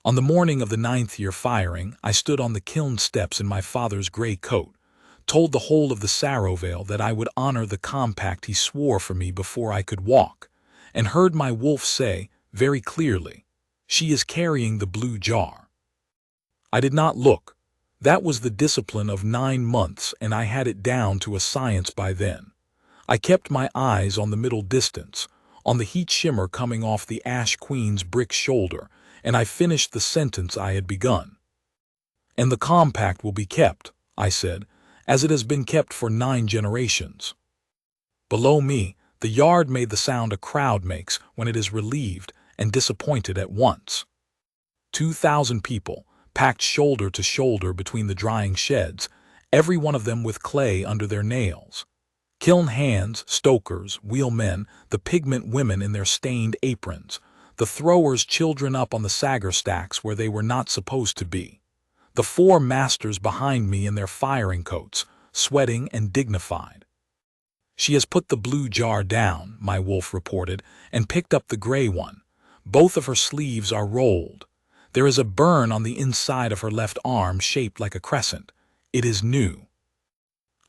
On the morning of the 9th-year firing, I stood on the kiln steps in my father's gray coat, told the whole of the Sarovale that I would honor the compact he swore for me before I could walk, and heard my wolf say, very clearly, "She is carrying the blue jar." I did not look. That was the discipline of 9 months, and I had it down to a science by then. I kept my eyes on the middle distance, on the heat shimmer coming off the Ash Queen's brick shoulder, and I finished the sentence I had begun. "And the compact will be kept," I said, "as it has been kept for 9 generations." Below me, the yard made the sound a crowd makes when it is relieved and disappointed at once. 2,000 people, packed shoulder to shoulder between the drying sheds, every one of them with clay under their nails. Kiln hands, stokers, wheelmen, the pigment women in their stained aprons, the throwers' children up on the sagger stacks where they were not supposed to be. The 4 masters behind me in their firing coats, sweating and dignified. "She has put the blue jar down," my wolf reported, "and picked up the gray one. Both of her sleeves are rolled. There is a burn on the inside of her left arm shaped like a crescent. It is new."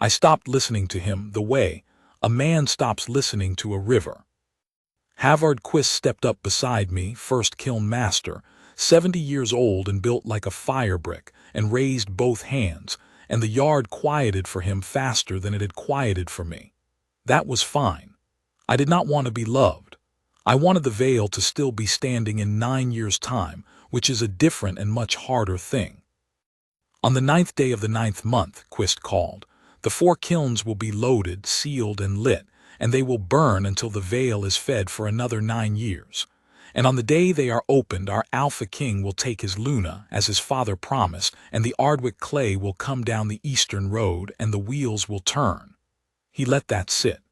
I stopped listening to him the way a man stops listening to a river. Havard Quist stepped up beside me, first kiln master, 70 years old and built like a fire brick, and raised both hands, and the yard quieted for him faster than it had quieted for me. That was fine. I did not want to be loved. I wanted the Vale to still be standing in 9 years' time, which is a different and much harder thing. "On the 9th day of the 9th month," Quist called, "the 4 kilns will be loaded, sealed, and lit, and they will burn until the Vale is fed for another 9 years. And on the day they are opened, our Alpha King will take his Luna, as his father promised, and the Ardwick clay will come down the eastern road, and the wheels will turn." He let that sit.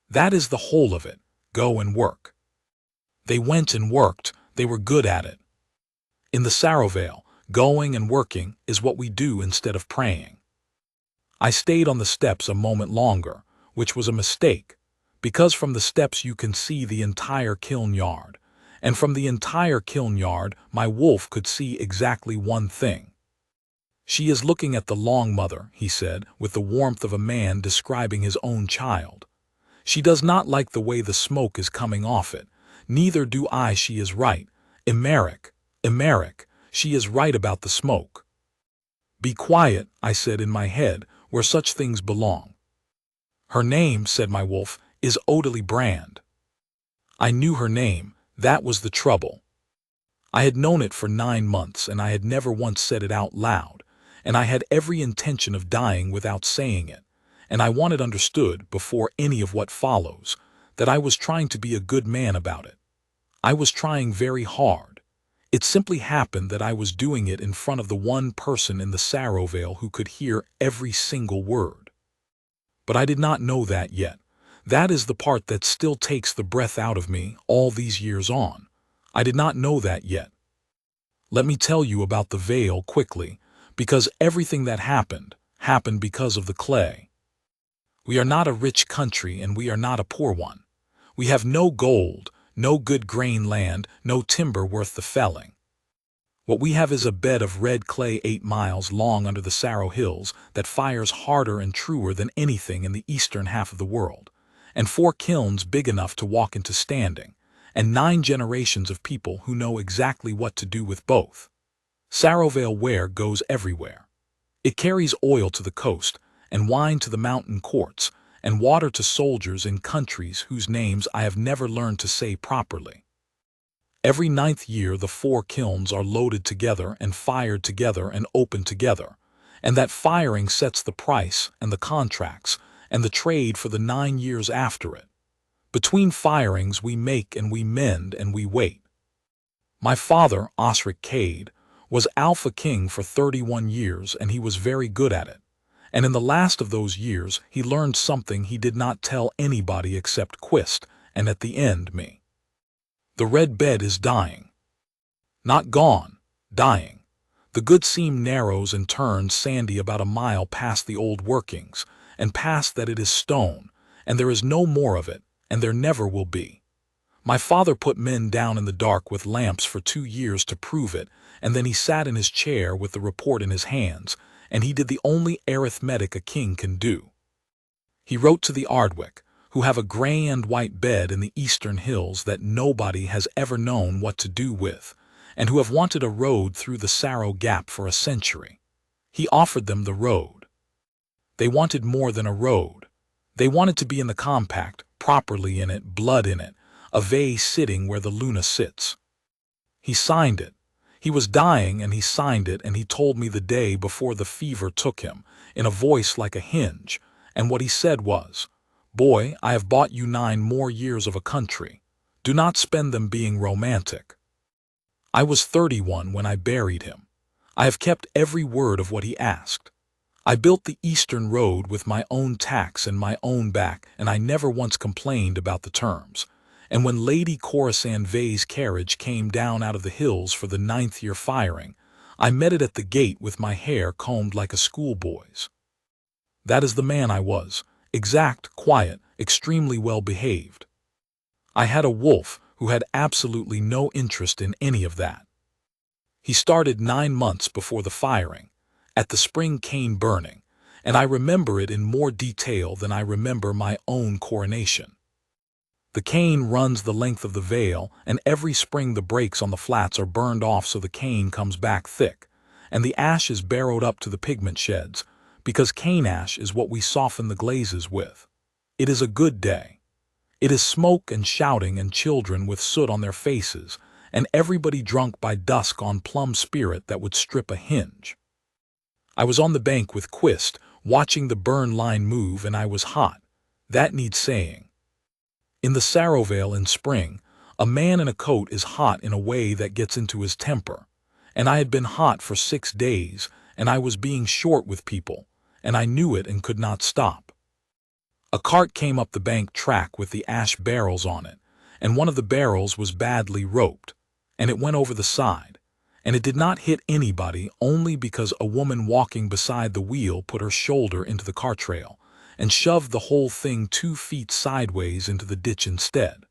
"That is the whole of it. Go and work." They went and worked. They were good at it. In the Sarovale, going and working is what we do instead of praying. I stayed on the steps a moment longer, which was a mistake, because from the steps you can see the entire kiln yard, and from the entire kiln yard my wolf could see exactly one thing. "She is looking at the Long Mother," he said, with the warmth of a man describing his own child. "She does not like the way the smoke is coming off it. Neither do I. She is right. Emeric, she is right about the smoke." "Be quiet," I said in my head, "where such things belong." "Her name," said my wolf, "is Odalie Brand." I knew her name. That was the trouble. I had known it for 9 months, and I had never once said it out loud, and I had every intention of dying without saying it, and I wanted understood, before any of what follows, that I was trying to be a good man about it. I was trying very hard. It simply happened that I was doing it in front of the one person in the Sarovale who could hear every single word. But I did not know that yet. That is the part that still takes the breath out of me all these years on. I did not know that yet. Let me tell you about the Vale quickly, because everything that happened because of the clay. We are not a rich country, and we are not a poor one. We have no gold, no good grain land, no timber worth the felling. What we have is a bed of red clay 8 miles long under the Saro Hills that fires harder and truer than anything in the eastern half of the world, and 4 kilns big enough to walk into standing, and 9 generations of people who know exactly what to do with both. Sarovale ware goes everywhere. It carries oil to the coast, and wine to the mountain courts, and water to soldiers in countries whose names I have never learned to say properly. Every 9th year the 4 kilns are loaded together and fired together and opened together, and that firing sets the price and the contracts and the trade for the 9 years after it. Between firings we make and we mend and we wait. My father, Osric Cade, was Alpha King for 31 years, and he was very good at it. And in the last of those years he learned something he did not tell anybody except Quist, and at the end me. The red bed is dying. Not gone, dying. The good seam narrows and turns sandy about a mile past the old workings, and past that it is stone, and there is no more of it, and there never will be. My father put men down in the dark with lamps for 2 years to prove it, and then he sat in his chair with the report in his hands, and he did the only arithmetic a king can do. He wrote to the Ardwick, who have a gray and white bed in the eastern hills that nobody has ever known what to do with, and who have wanted a road through the Sarrow Gap for a century. He offered them the road. They wanted more than a road. They wanted to be in the compact, properly in it, blood in it, a vase sitting where the Luna sits. He signed it. He was dying and he signed it, and he told me the day before the fever took him, in a voice like a hinge, and what he said was, "Boy, I have bought you 9 more years of a country. Do not spend them being romantic." I was 31 when I buried him. I have kept every word of what he asked. I built the Eastern Road with my own tax and my own back, and I never once complained about the terms. And when Lady Corisande Vay's carriage came down out of the hills for the 9th year firing, I met it at the gate with my hair combed like a schoolboy's. That is the man I was, exact, quiet, extremely well behaved. I had a wolf who had absolutely no interest in any of that. He started 9 months before the firing, at the spring cane burning, and I remember it in more detail than I remember my own coronation. The cane runs the length of the vale, and every spring the breaks on the flats are burned off so the cane comes back thick, and the ash is barrowed up to the pigment sheds, because cane ash is what we soften the glazes with. It is a good day. It is smoke and shouting and children with soot on their faces, and everybody drunk by dusk on plum spirit that would strip a hinge. I was on the bank with Quist, watching the burn line move, and I was hot. That needs saying. In the Sarrow Vale in spring, a man in a coat is hot in a way that gets into his temper, and I had been hot for 6 days, and I was being short with people, and I knew it and could not stop. A cart came up the bank track with the ash barrels on it, and one of the barrels was badly roped, and it went over the side, and it did not hit anybody only because a woman walking beside the wheel put her shoulder into the cart trail and shoved the whole thing 2 feet sideways into the ditch instead.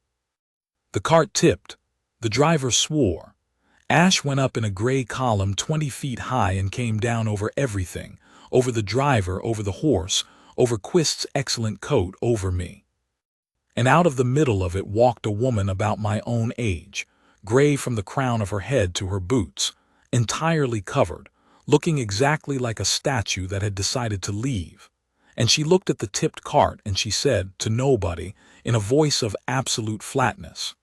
The cart tipped. The driver swore. Ash went up in a gray column 20 feet high and came down over everything, over the driver, over the horse, over Quist's excellent coat, over me. And out of the middle of it walked a woman about my own age, gray from the crown of her head to her boots, entirely covered, looking exactly like a statue that had decided to leave. And she looked at the tipped cart and she said to nobody, in a voice of absolute flatness,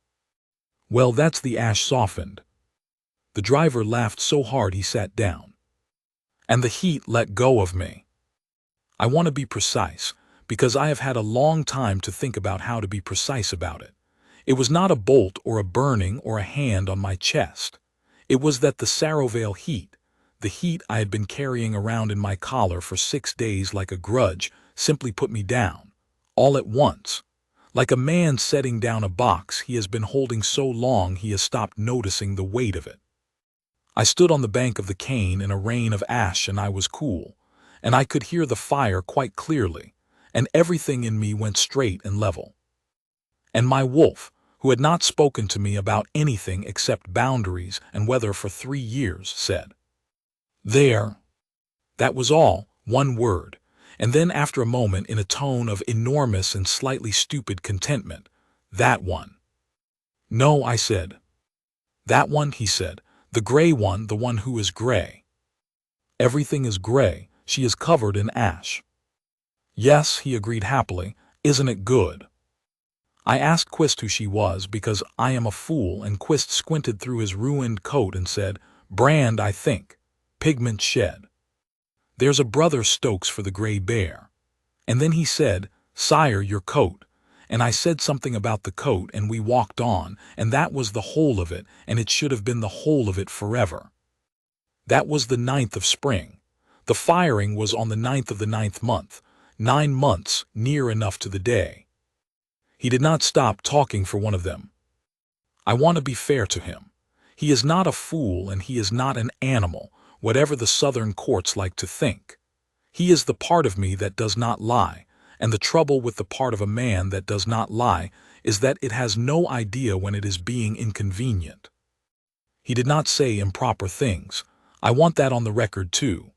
"Well, that's the ash softened." The driver laughed so hard he sat down. And the heat let go of me. I want to be precise, because I have had a long time to think about how to be precise about it. It was not a bolt or a burning or a hand on my chest. It was that the Sarrow Vale heat, the heat I had been carrying around in my collar for 6 days like a grudge, simply put me down, all at once. Like a man setting down a box he has been holding so long he has stopped noticing the weight of it. I stood on the bank of the cane in a rain of ash, and I was cool, and I could hear the fire quite clearly, and everything in me went straight and level. And my wolf, who had not spoken to me about anything except boundaries and weather for 3 years, said, "There." That was all, one word, and then after a moment in a tone of enormous and slightly stupid contentment, "That one." "No," I said. "That one," he said, "the gray one, the one who is gray." "Everything is gray. She is covered in ash." "Yes," he agreed happily. "Isn't it good?" I asked Quist who she was, because I am a fool, and Quist squinted through his ruined coat and said, "Brand, I think. Pigment shed. There's a brother Stokes for the Gray Bear." And then he said, "Sire, your coat." And I said something about the coat, and we walked on, and that was the whole of it, and it should have been the whole of it forever. That was the 9th of spring. The firing was on the 9th of the 9th month, 9 months, near enough to the day. He did not stop talking for one of them. I want to be fair to him. He is not a fool, and he is not an animal, whatever the Southern courts like to think. He is the part of me that does not lie, and the trouble with the part of a man that does not lie is that it has no idea when it is being inconvenient. He did not say improper things. I want that on the record too.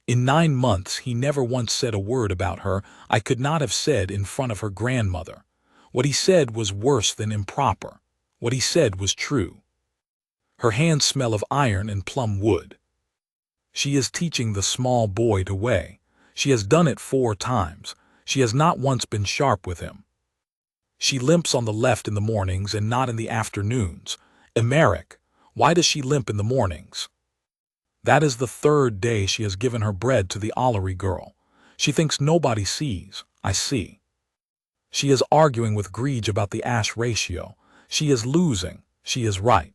In 9 months he never once said a word about her I could not have said in front of her grandmother. What he said was worse than improper. What he said was true. Her hands smell of iron and plum wood. She is teaching the small boy to weigh. She has done it 4 times. She has not once been sharp with him. She limps on the left in the mornings and not in the afternoons. Emeric, why does she limp in the mornings? That is the 3rd day she has given her bread to the Ollery girl. She thinks nobody sees. I see. She is arguing with Greege about the ash ratio. She is losing. She is right.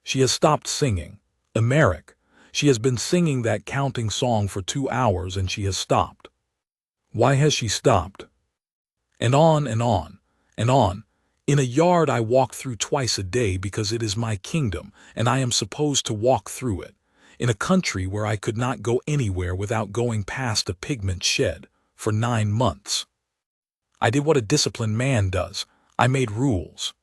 She has stopped singing. Emeric, she has been singing that counting song for 2 hours and she has stopped. Why has she stopped? And on and on and on. In a yard I walk through twice a day because it is my kingdom and I am supposed to walk through it. In a country where I could not go anywhere without going past a pigment shed, for 9 months. I did what a disciplined man does. I made rules.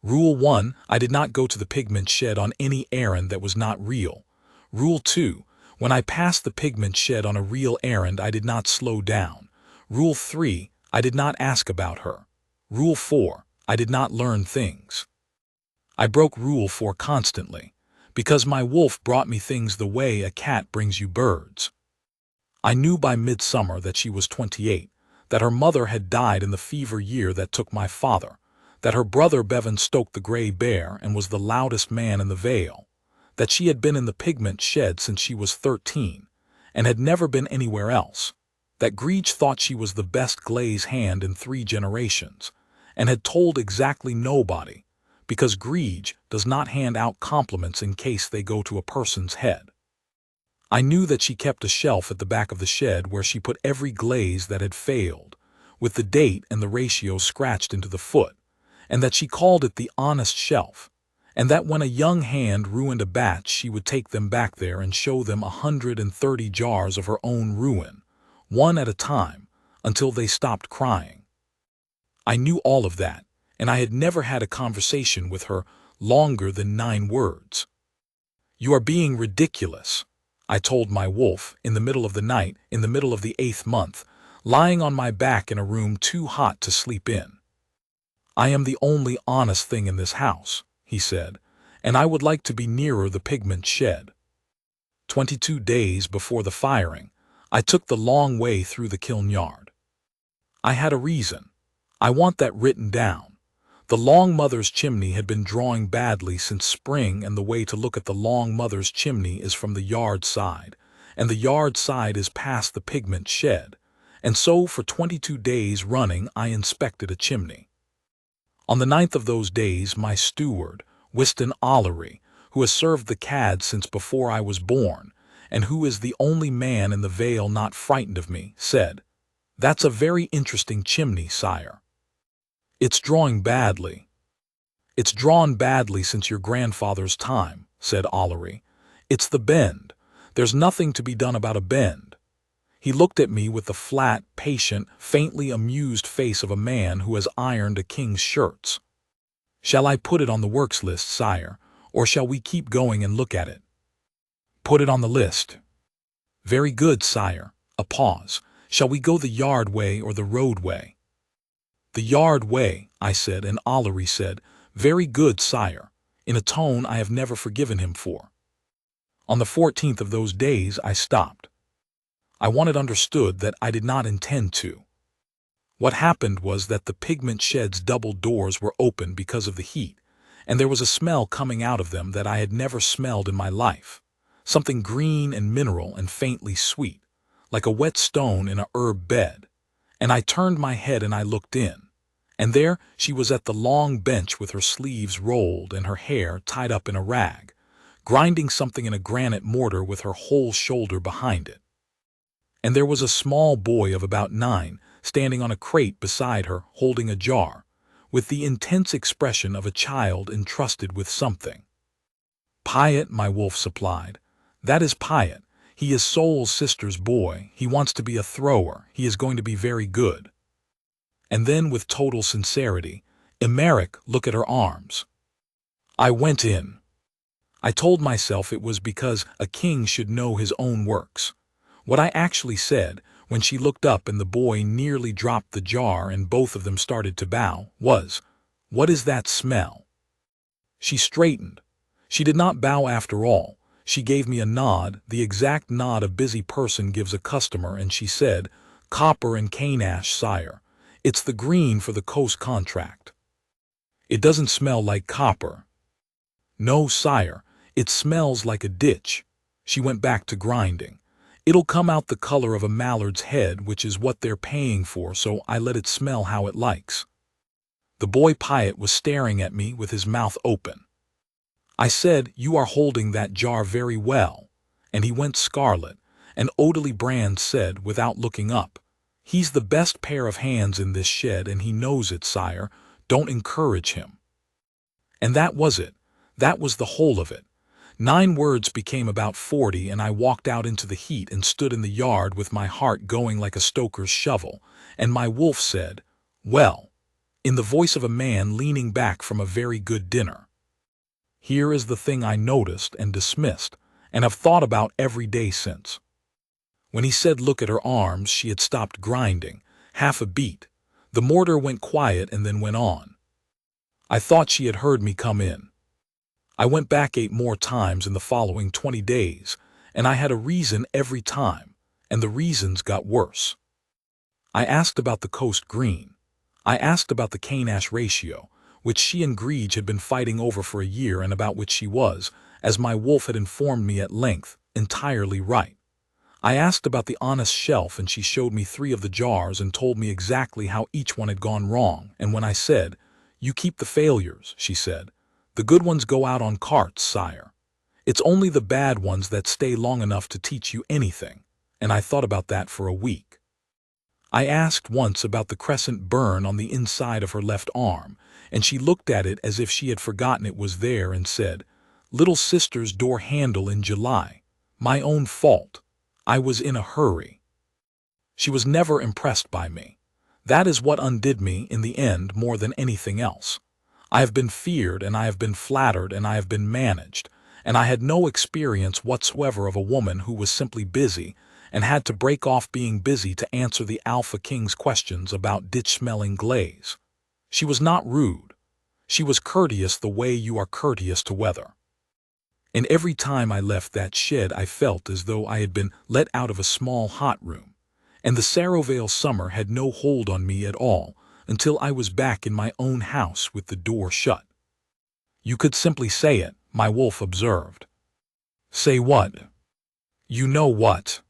Rule 1, I did not go to the pigment shed on any errand that was not real. Rule 2, when I passed the pigment shed on a real errand I did not slow down. Rule 3, I did not ask about her. Rule 4, I did not learn things. I broke Rule 4 constantly. Because my wolf brought me things the way a cat brings you birds. I knew by midsummer that she was 28, that her mother had died in the fever year that took my father, that her brother Bevan stoked the gray bear and was the loudest man in the Vale, that she had been in the pigment shed since she was 13, and had never been anywhere else, that Greege thought she was the best glaze hand in 3 generations, and had told exactly nobody, because Greege does not hand out compliments in case they go to a person's head. I knew that she kept a shelf at the back of the shed where she put every glaze that had failed, with the date and the ratio scratched into the foot, and that she called it the honest shelf, and that when a young hand ruined a batch she would take them back there and show them 130 jars of her own ruin, one at a time, until they stopped crying. I knew all of that, and I had never had a conversation with her longer than 9 words. You are being ridiculous, I told my wolf in the middle of the night, in the middle of the 8th month, lying on my back in a room too hot to sleep in. I am the only honest thing in this house, he said, and I would like to be nearer the pigment shed. 22 days before the firing, I took the long way through the kiln yard. I had a reason. I want that written down. The Long Mother's chimney had been drawing badly since spring, and the way to look at the Long Mother's chimney is from the yard side, and the yard side is past the pigment shed, and so for 22 days running I inspected a chimney. On the 9th of those days my steward, Wystan Ollery, who has served the cad since before I was born, and who is the only man in the Vale not frightened of me, said, "That's a very interesting chimney, sire." "It's drawing badly." "It's drawn badly since your grandfather's time," said Ollery. "It's the bend. There's nothing to be done about a bend." He looked at me with the flat, patient, faintly amused face of a man who has ironed a king's shirts. "Shall I put it on the works list, sire, or shall we keep going and look at it?" "Put it on the list." "Very good, sire." A pause. "Shall we go the yard way or the road way?" "The yard way," I said, and Ollery said, "Very good, sire," in a tone I have never forgiven him for. On the 14th of those days I stopped. I want it understood that I did not intend to. What happened was that the pigment shed's double doors were open because of the heat, and there was a smell coming out of them that I had never smelled in my life, something green and mineral and faintly sweet, like a wet stone in a herb bed, and I turned my head and I looked in. And there she was at the long bench with her sleeves rolled and her hair tied up in a rag, grinding something in a granite mortar with her whole shoulder behind it. And there was a small boy of about 9 standing on a crate beside her holding a jar, with the intense expression of a child entrusted with something. "Piet," my wolf supplied. "That is Piet. He is Sol's sister's boy. He wants to be a thrower. He is going to be very good." And then with total sincerity, "Emeric, look at her arms." I went in. I told myself it was because a king should know his own works. What I actually said, when she looked up and the boy nearly dropped the jar and both of them started to bow, was, "What is that smell?" She straightened. She did not bow after all. She gave me a nod, the exact nod a busy person gives a customer, and she said, "Copper and cane ash, sire. It's the green for the coast contract." "It doesn't smell like copper." "No, sire. It smells like a ditch." She went back to grinding. "It'll come out the color of a mallard's head, which is what they're paying for, so I let it smell how it likes." The boy Piet was staring at me with his mouth open. I said, "You are holding that jar very well," and he went scarlet, and Odalie Brand said, without looking up, "He's the best pair of hands in this shed, and he knows it, sire. Don't encourage him." And that was it. That was the whole of it. 9 words became about 40, and I walked out into the heat and stood in the yard with my heart going like a stoker's shovel, and my wolf said, "Well," in the voice of a man leaning back from a very good dinner. Here is the thing I noticed and dismissed, and have thought about every day since. When he said look at her arms, she had stopped grinding, half a beat. The mortar went quiet and then went on. I thought she had heard me come in. I went back 8 more times in the following 20 days, and I had a reason every time, and the reasons got worse. I asked about the coast green. I asked about the cane-ash ratio, which she and Greege had been fighting over for a year and about which she was, as my wolf had informed me at length, entirely right. I asked about the honest shelf, and she showed me 3 of the jars and told me exactly how each one had gone wrong, and when I said, "You keep the failures," she said, "The good ones go out on carts, sire. It's only the bad ones that stay long enough to teach you anything," and I thought about that for a week. I asked once about the crescent burn on the inside of her left arm, and she looked at it as if she had forgotten it was there and said, "Little sister's door handle in July. My own fault. I was in a hurry." She was never impressed by me. That is what undid me in the end more than anything else. I have been feared, and I have been flattered, and I have been managed, and I had no experience whatsoever of a woman who was simply busy and had to break off being busy to answer the Alpha King's questions about ditch-smelling glaze. She was not rude. She was courteous the way you are courteous to weather. And every time I left that shed I felt as though I had been let out of a small hot room, and the Sarovale summer had no hold on me at all until I was back in my own house with the door shut. "You could simply say it," my wolf observed. "Say what?" "You know what."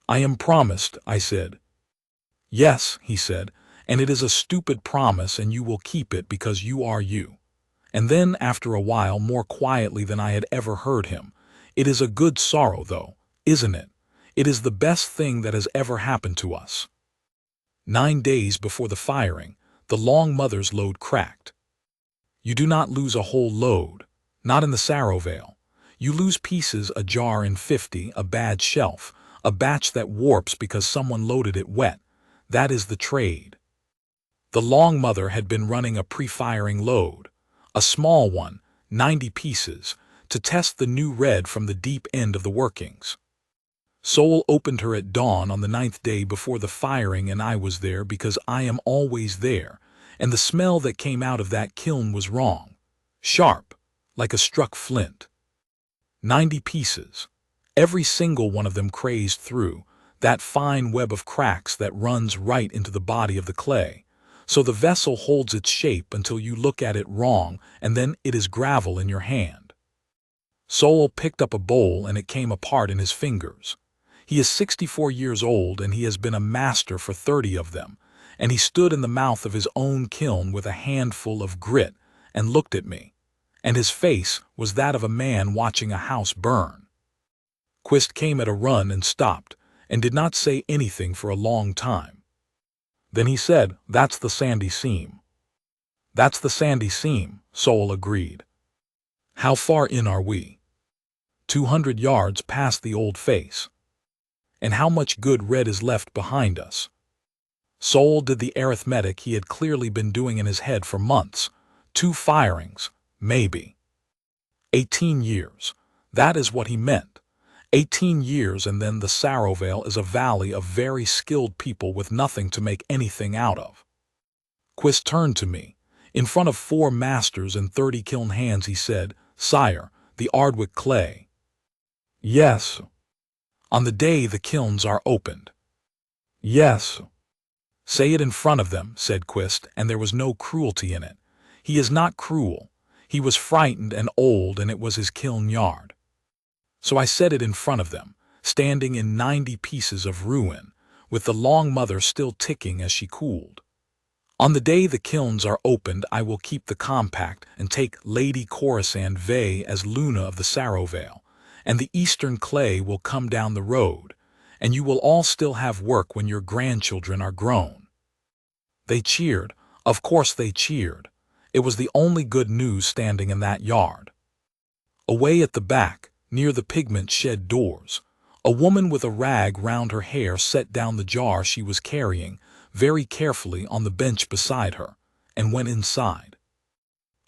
"I am promised," I said. "Yes," he said, "and it is a stupid promise, and you will keep it because you are you." And then, after a while, more quietly than I had ever heard him, "It is a good sorrow, though, isn't it? It is the best thing that has ever happened to us." 9 days before the firing, the Long Mother's load cracked. You do not lose a whole load, not in the Sarovale. You lose pieces, a jar in 50, a bad shelf, a batch that warps because someone loaded it wet. That is the trade. The Long Mother had been running a pre-firing load, a small one, 90 pieces, to test the new red from the deep end of the workings. Sol opened her at dawn on the 9th day before the firing, and I was there because I am always there, and the smell that came out of that kiln was wrong, sharp, like a struck flint. 90 pieces, every single one of them crazed through, that fine web of cracks that runs right into the body of the clay, so the vessel holds its shape until you look at it wrong, and then it is gravel in your hand. Sol picked up a bowl and it came apart in his fingers. He is 64 years old, and he has been a master for 30 of them, and he stood in the mouth of his own kiln with a handful of grit and looked at me, and his face was that of a man watching a house burn. Quist came at a run and stopped, and did not say anything for a long time. Then he said, "That's the sandy seam." "That's the sandy seam," Sol agreed. "How far in are we?" 200 yards past the old face." "And how much good red is left behind us?" Sol did the arithmetic he had clearly been doing in his head for months. 2 firings, maybe. 18 years. That is what he meant. 18 years, and then the Sarovale is a valley of very skilled people with nothing to make anything out of. Quist turned to me. In front of 4 masters and 30 kiln hands he said, "Sire, the Ardwick clay." "Yes." "On the day the kilns are opened." "Yes." "Say it in front of them," said Quist, and there was no cruelty in it. He is not cruel. He was frightened and old, and it was his kiln yard. So I said it in front of them, standing in 90 pieces of ruin, with the long mother still ticking as she cooled. "On the day the kilns are opened I will keep the compact and take Lady Corisande Vey as Luna of the Sarovale, and the Eastern clay will come down the road, and you will all still have work when your grandchildren are grown." They cheered. Of course they cheered. It was the only good news standing in that yard. Away at the back, near the pigment shed doors, a woman with a rag round her hair set down the jar she was carrying very carefully on the bench beside her, and went inside.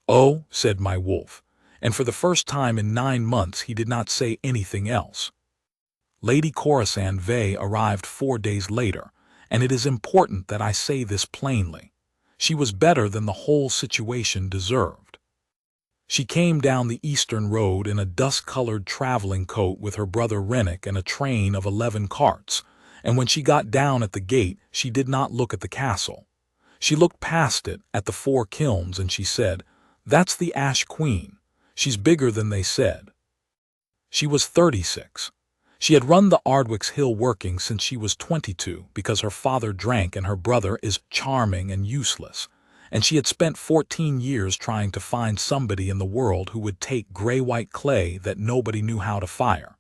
"Oh," said my wolf, and for the first time in 9 months he did not say anything else. Lady Corisande Vey arrived 4 days later, and it is important that I say this plainly. She was better than the whole situation deserved. She came down the Eastern Road in a dust-colored traveling coat with her brother Rennick and a train of 11 carts, and when she got down at the gate she did not look at the castle. She looked past it at the 4 kilns, and she said, "That's the Ash Queen. She's bigger than they said." She was 36. She had run the Ardwick's Hill working since she was 22 because her father drank and her brother is charming and useless, and she had spent 14 years trying to find somebody in the world who would take gray-white clay that nobody knew how to fire.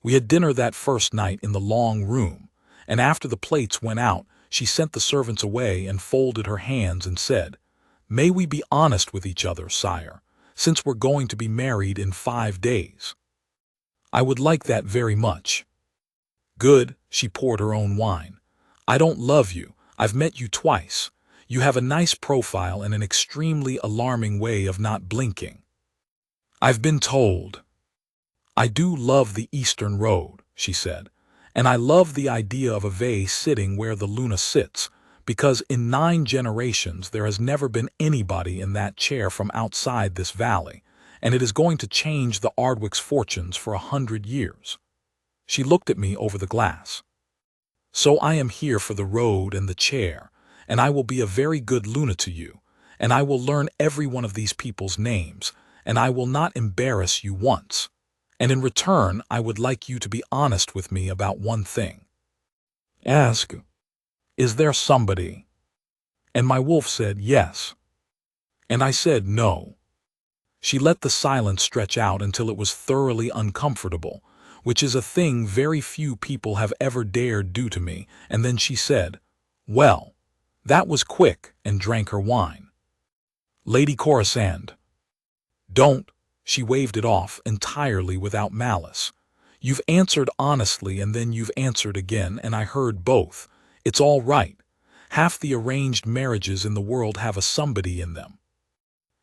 We had dinner that first night in the long room, and after the plates went out she sent the servants away and folded her hands and said, "May we be honest with each other, sire, since we're going to be married in 5 days." "I would like that very much." "Good." She poured her own wine. "I don't love you. I've met you twice. You have a nice profile and an extremely alarming way of not blinking. I've been told." "I do love the Eastern Road," she said, "and I love the idea of a vase sitting where the Luna sits, because in 9 generations there has never been anybody in that chair from outside this valley, and it is going to change the Ardwick's fortunes for 100 years. She looked at me over the glass. "So I am here for the road and the chair, and I will be a very good Luna to you, and I will learn every one of these people's names, and I will not embarrass you once. And in return I would like you to be honest with me about one thing." "Ask." "Is there somebody?" And my wolf said yes. And I said no. She let the silence stretch out until it was thoroughly uncomfortable, which is a thing very few people have ever dared do to me, and then she said, "Well, that was quick," and drank her wine. "Lady Corisande." "Don't." She waved it off entirely without malice. "You've answered honestly, and then you've answered again, and I heard both. It's all right. Half the arranged marriages in the world have a somebody in them.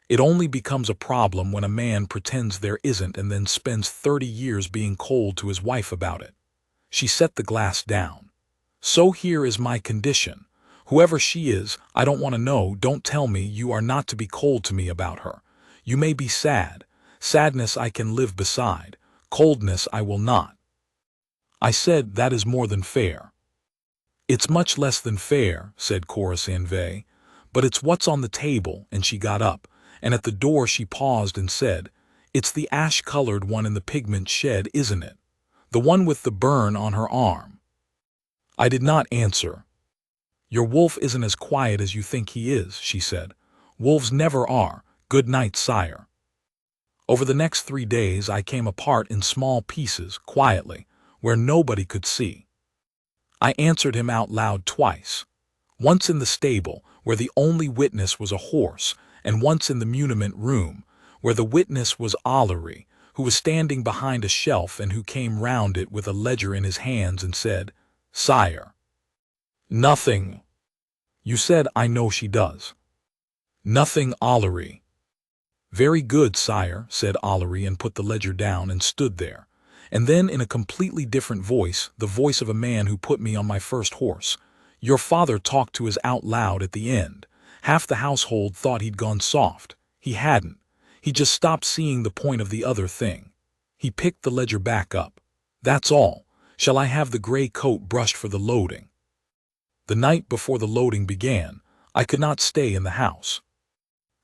It only becomes a problem when a man pretends there isn't and then spends 30 years being cold to his wife about it." She set the glass down. "So here is my condition. Whoever she is, I don't want to know. Don't tell me you are not to be cold to me about her. You may be sad. Sadness I can live beside. Coldness I will not." I said, "That is more than fair." "It's much less than fair," said Corisande Vey, "but it's what's on the table," and she got up, and at the door she paused and said, "It's the ash-colored one in the pigment shed, isn't it? The one with the burn on her arm." I did not answer. "Your wolf isn't as quiet as you think he is," she said. "Wolves never are. Good night, sire." Over the next 3 days I came apart in small pieces, quietly, where nobody could see. I answered him out loud twice. Once in the stable, where the only witness was a horse, and once in the muniment room, where the witness was Ollery, who was standing behind a shelf and who came round it with a ledger in his hands and said, "Sire." "Nothing." You said I know she does. Nothing, Ollery. Very good, sire, said Ollery and put the ledger down and stood there. And then in a completely different voice, the voice of a man who put me on my first horse, your father talked to us out loud at the end. Half the household thought he'd gone soft. He hadn't. He just stopped seeing the point of the other thing. He picked the ledger back up. That's all. Shall I have the gray coat brushed for the loading? The night before the loading began, I could not stay in the house.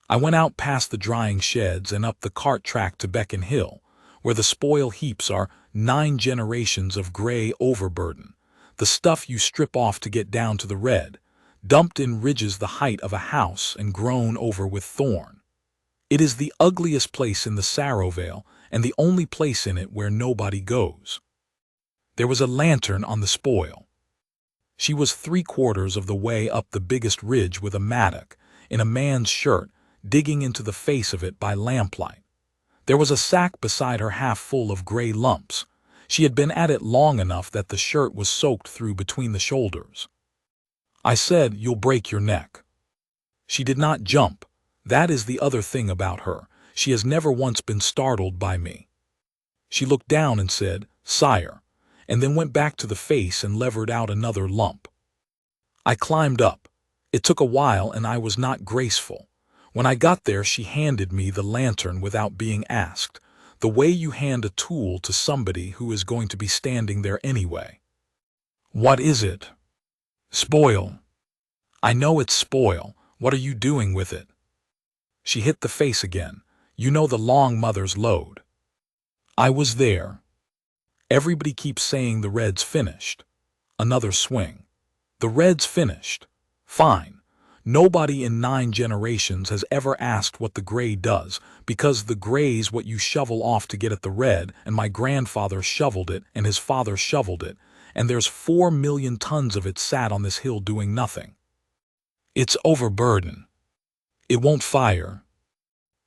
I went out past the drying sheds and up the cart track to Beacon Hill, where the spoil heaps are 9 generations of gray overburden, the stuff you strip off to get down to the red, dumped in ridges the height of a house and grown over with thorn. It is the ugliest place in the Sarrow Vale and the only place in it where nobody goes. There was a lantern on the spoil. She was 3/4 of the way up the biggest ridge with a mattock, in a man's shirt, digging into the face of it by lamplight. There was a sack beside her half full of gray lumps. She had been at it long enough that the shirt was soaked through between the shoulders. I said, "You'll break your neck." She did not jump. That is the other thing about her. She has never once been startled by me. She looked down and said, "Sire," and then went back to the face and levered out another lump. I climbed up. It took a while and I was not graceful. When I got there, she handed me the lantern without being asked, the way you hand a tool to somebody who is going to be standing there anyway. "What is it?" "Spoil." "I know it's spoil. What are you doing with it?" She hit the face again. "You know the long mother's load." I was there. "Everybody keeps saying the red's finished." Another swing. "The red's finished." Fine. Nobody in 9 generations has ever asked what the gray does, because the gray's what you shovel off to get at the red, and my grandfather shoveled it, and his father shoveled it, and there's 4 million tons of it sat on this hill doing nothing. It's overburden. It won't fire.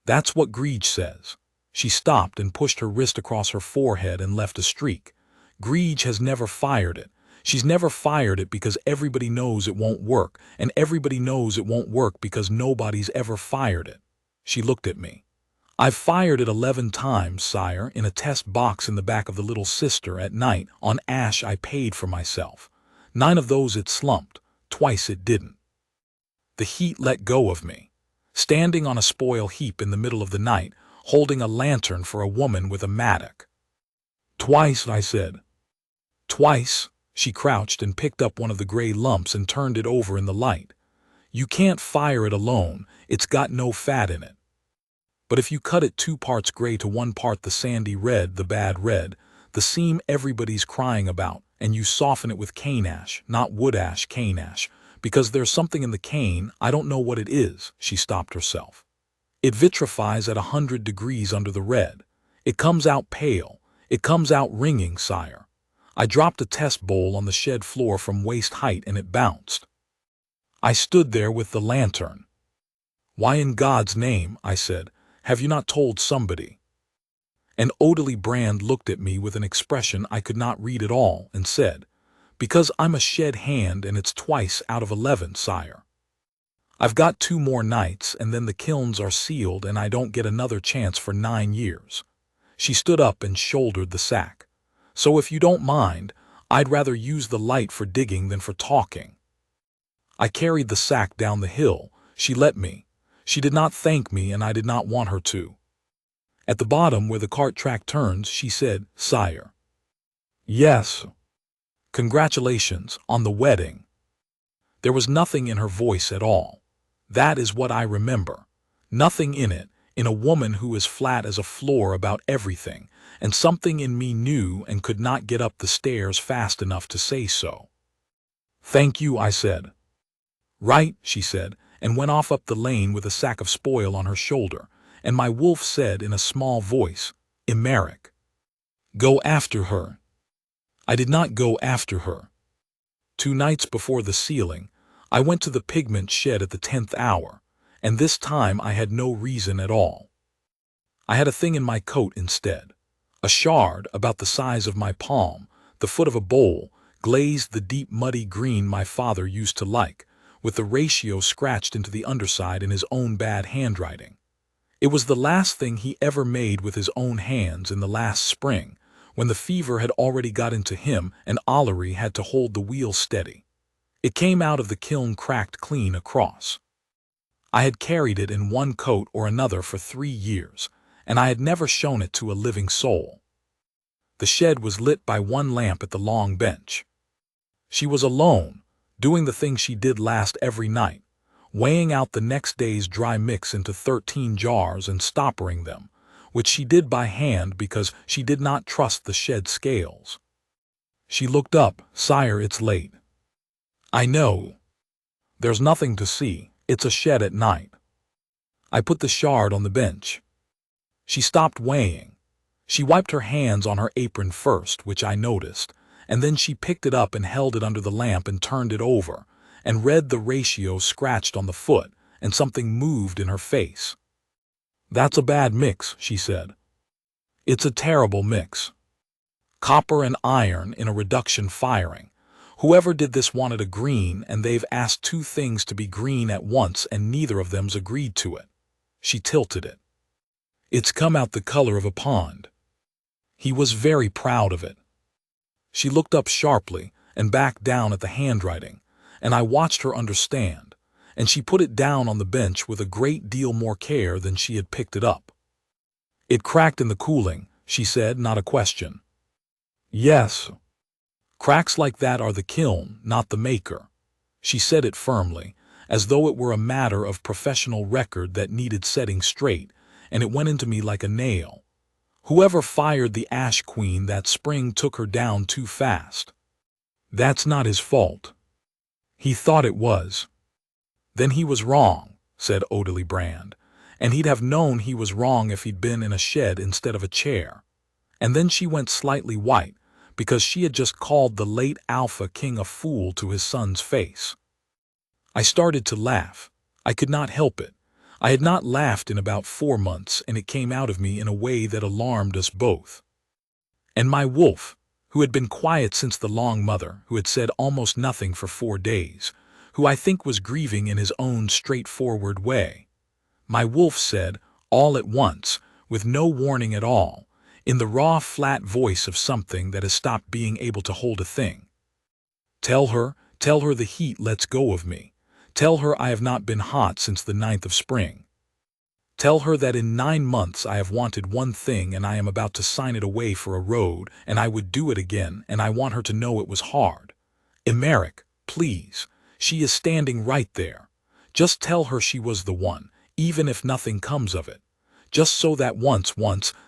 That's what Greege says. She stopped and pushed her wrist across her forehead and left a streak. Greege has never fired it. She's never fired it because everybody knows it won't work, and everybody knows it won't work because nobody's ever fired it. She looked at me. "I've fired it 11 times, sire, in a test box in the back of the Little Sister at night on ash I paid for myself. 9 of those it slumped. Twice it didn't." The heat let go of me. Standing on a spoil heap in the middle of the night, holding a lantern for a woman with a mattock. "Twice," I said. "Twice." She crouched and picked up one of the gray lumps and turned it over in the light. "You can't fire it alone. It's got no fat in it. But if you cut it 2 parts gray to 1 part the sandy red, the bad red, the seam everybody's crying about, and you soften it with cane ash, not wood ash, cane ash, because there's something in the cane, I don't know what it is," she stopped herself. "It vitrifies at 100 degrees under the red. It comes out pale. It comes out ringing, sire. I dropped a test bowl on the shed floor from waist height and it bounced. I stood there with the lantern. "Why in God's name," I said, "have you not told somebody?" And Odalie Brand looked at me with an expression I could not read at all and said, "Because I'm a shed hand and it's twice out of 11, sire. I've got 2 more nights and then the kilns are sealed and I don't get another chance for 9 years. She stood up and shouldered the sack. "So if you don't mind, I'd rather use the light for digging than for talking." I carried the sack down the hill. She let me. She did not thank me and I did not want her to. At the bottom where the cart track turns, she said, "Sire." "Yes." "Congratulations on the wedding." There was nothing in her voice at all. That is what I remember. Nothing in it, in a woman who is flat as a floor about everything, and something in me knew and could not get up the stairs fast enough to say so. "Thank you," I said. "Right," she said, and went off up the lane with a sack of spoil on her shoulder, and my wolf said in a small voice, "Emeric, go after her." I did not go after her. 2 nights before the sealing, I went to the pigment shed at the 10th hour, and this time I had no reason at all. I had a thing in my coat instead. A shard about the size of my palm, the foot of a bowl, glazed the deep muddy green my father used to like, with the ratio scratched into the underside in his own bad handwriting. It was the last thing he ever made with his own hands in the last spring, when the fever had already got into him and Ollery had to hold the wheel steady. It came out of the kiln cracked clean across. I had carried it in one coat or another for 3 years, and I had never shown it to a living soul. The shed was lit by one lamp at the long bench. She was alone, doing the thing she did last every night, weighing out the next day's dry mix into 13 jars and stoppering them, which she did by hand because she did not trust the shed scales. She looked up. "Sire, it's late." "I know. There's nothing to see. It's a shed at night." I put the shard on the bench. She stopped weighing. She wiped her hands on her apron first, which I noticed, and then she picked it up and held it under the lamp and turned it over, and read the ratio scratched on the foot, and something moved in her face. "That's a bad mix," she said. "It's a terrible mix. Copper and iron in a reduction firing. Whoever did this wanted a green, and they've asked 2 things to be green at once, and neither of them's agreed to it." She tilted it. "It's come out the color of a pond." He was very proud of it. She looked up sharply and back down at the handwriting, and I watched her understand, and she put it down on the bench with a great deal more care than she had picked it up. "It cracked in the cooling," she said, not a question. "Yes. Cracks like that are the kiln, not the maker." She said it firmly, as though it were a matter of professional record that needed setting straight, and it went into me like a nail. Whoever fired the Ash Queen that spring took her down too fast. That's not his fault. He thought it was. "Then he was wrong," said Odeley Brand, "and he'd have known he was wrong if he'd been in a shed instead of a chair." And then she went slightly white, because she had just called the late Alpha King a fool to his son's face. I started to laugh. I could not help it. I had not laughed in about 4 months, and it came out of me in a way that alarmed us both. And my wolf, who had been quiet since the long mother, who had said almost nothing for 4 days, who I think was grieving in his own straightforward way. My wolf said, all at once, with no warning at all, in the raw, flat voice of something that has stopped being able to hold a thing. Tell her the heat lets go of me. Tell her I have not been hot since the 9th of spring. Tell her that in 9 months I have wanted one thing and I am about to sign it away for a road, and I would do it again, and I want her to know it was hard. Emeric, please. She is standing right there. Just tell her she was the one, even if nothing comes of it. Just so that once,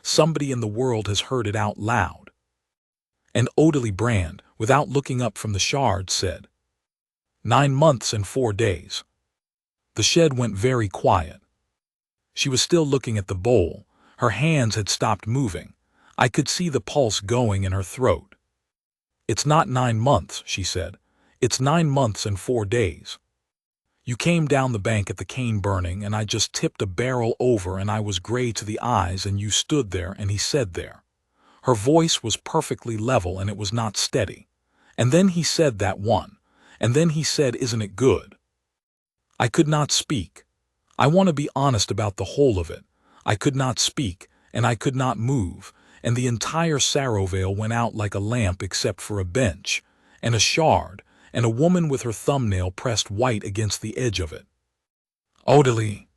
somebody in the world has heard it out loud." And Odeley Brand, without looking up from the shard, said, 9 months and 4 days. The shed went very quiet. She was still looking at the bowl. Her hands had stopped moving. I could see the pulse going in her throat. "It's not 9 months, she said. "It's 9 months and 4 days. You came down the bank at the cane burning, and I just tipped a barrel over, and I was gray to the eyes, and you stood there, and he said there." Her voice was perfectly level, and it was not steady. "And then he said that one. And then he said, 'Isn't it good?'" I could not speak. I want to be honest about the whole of it. I could not speak, and I could not move, and the entire Sarovale went out like a lamp except for a bench, and a shard, and a woman with her thumbnail pressed white against the edge of it. "Odeley."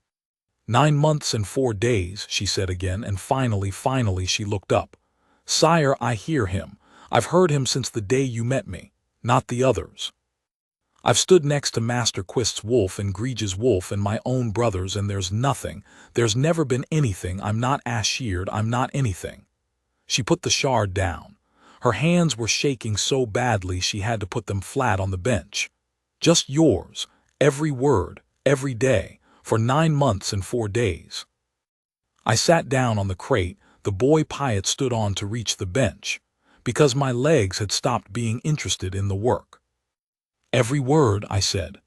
9 months and 4 days, she said again, and finally she looked up. "Sire, I hear him. I've heard him since the day you met me, not the others. I've stood next to Master Quist's wolf and Grege's wolf and my own brothers, and there's never been anything. I'm not Asheard, I'm not anything." She put the shard down. Her hands were shaking so badly she had to put them flat on the bench. "Just yours, every word, every day, for 9 months and 4 days. I sat down on the crate the boy Piatt stood on to reach the bench, because my legs had stopped being interested in the work. "Every word," I said.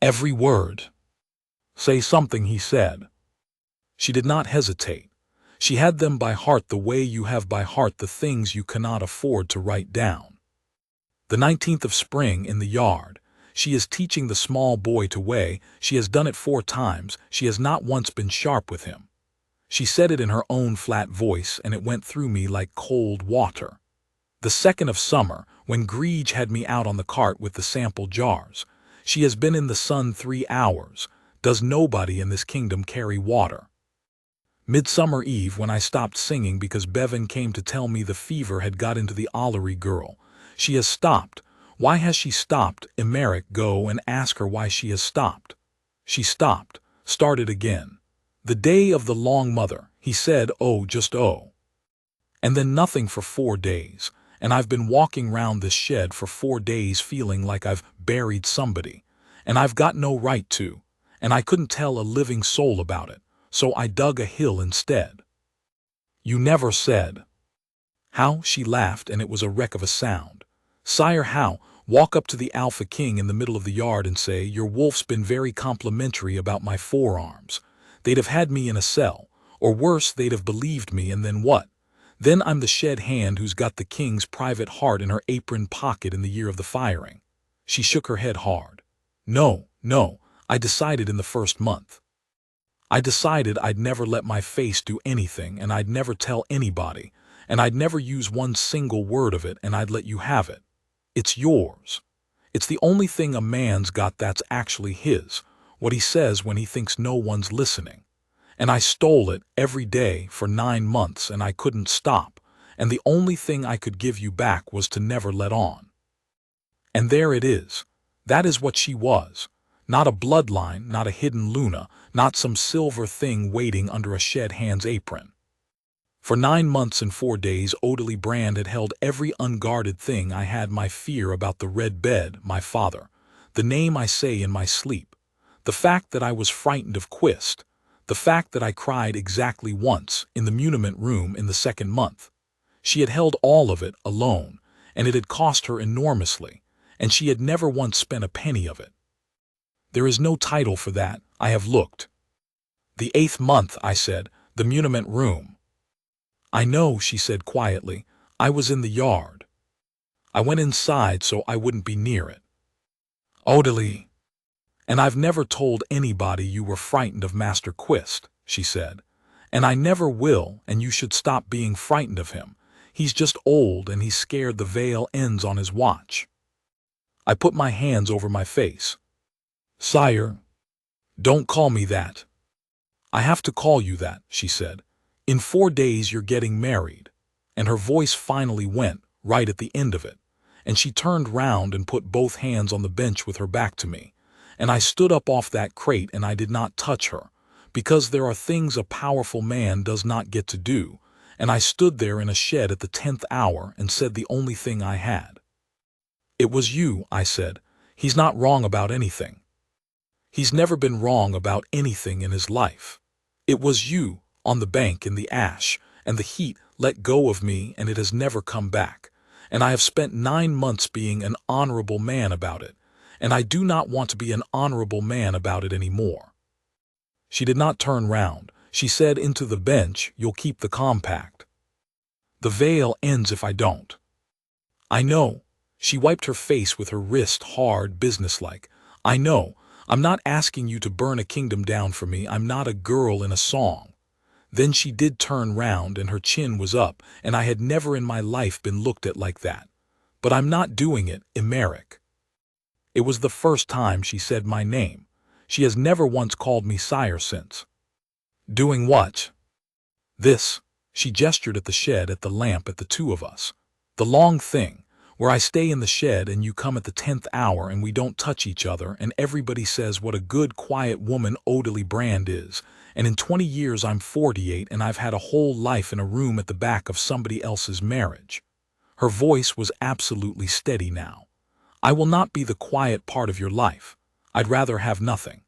"Every word." "Say something," he said. She did not hesitate. She had them by heart the way you have by heart the things you cannot afford to write down. The 19th of spring in the yard. She is teaching the small boy to weigh. She has done it 4 times. She has not once been sharp with him. She said it in her own flat voice, and it went through me like cold water. The 2nd of summer, when Greege had me out on the cart with the sample jars. She has been in the sun 3 hours. Does nobody in this kingdom carry water? Midsummer Eve, when I stopped singing because Bevan came to tell me the fever had got into the Ollery girl. She has stopped. Why has she stopped? Emeric, go and ask her why she has stopped. She stopped, started again. The day of the long mother, he said, oh, just oh. And then nothing for 4 days, and I've been walking round this shed for 4 days feeling like I've buried somebody, and I've got no right to, and I couldn't tell a living soul about it, so I dug a hill instead. You never said. How? She laughed, and it was a wreck of a sound. Sire, how? Walk up to the Alpha King in the middle of the yard and say, your wolf's been very complimentary about my forearms. They'd have had me in a cell, or worse, they'd have believed me, and then what? Then I'm the shed hand who's got the king's private heart in her apron pocket in the year of the firing. She shook her head hard. No, no, I decided in the 1st month. I decided I'd never let my face do anything, and I'd never tell anybody, and I'd never use one single word of it, and I'd let you have it. It's yours. It's the only thing a man's got that's actually his, what he says when he thinks no one's listening. And I stole it every day for 9 months, and I couldn't stop, and the only thing I could give you back was to never let on. And there it is. That is what she was. Not a bloodline, not a hidden Luna, not some silver thing waiting under a shed hand's apron. For 9 months and 4 days, Odeley Brand had held every unguarded thing I had my fear about: the red bed, my father, the name I say in my sleep, the fact that I was frightened of Quist, the fact that I cried exactly once in the muniment room in the 2nd month. She had held all of it alone, and it had cost her enormously, and she had never once spent a penny of it. There is no title for that. I have looked. The 8th month, I said, the muniment room. I know, she said quietly. I was in the yard. I went inside so I wouldn't be near it. Odeley. And I've never told anybody you were frightened of Master Quist, she said. And I never will, and you should stop being frightened of him. He's just old, and he's scared the veil ends on his watch. I put my hands over my face. Sire, don't call me that. I have to call you that, she said. In 4 days you're getting married. And her voice finally went, right at the end of it. And she turned round and put both hands on the bench with her back to me. And I stood up off that crate, and I did not touch her, because there are things a powerful man does not get to do, and I stood there in a shed at the 10th hour and said the only thing I had. It was you, I said. He's not wrong about anything. He's never been wrong about anything in his life. It was you, on the bank in the ash, and the heat let go of me, and it has never come back. And I have spent 9 months being an honorable man about it, and I do not want to be an honorable man about it any more. She did not turn round. She said into the bench, you'll keep the compact. The veil ends if I don't. I know. She wiped her face with her wrist, hard, businesslike. I know. I'm not asking you to burn a kingdom down for me. I'm not a girl in a song. Then she did turn round, and her chin was up, and I had never in my life been looked at like that. But I'm not doing it, Emeric. It was the first time she said my name. She has never once called me sire since. Doing what? This. She gestured at the shed, at the lamp, at the two of us. The long thing, where I stay in the shed and you come at the 10th hour and we don't touch each other, and everybody says what a good, quiet woman Odeley Brand is. And in 20 years I'm 48, and I've had a whole life in a room at the back of somebody else's marriage. Her voice was absolutely steady now. I will not be the quiet part of your life. I'd rather have nothing.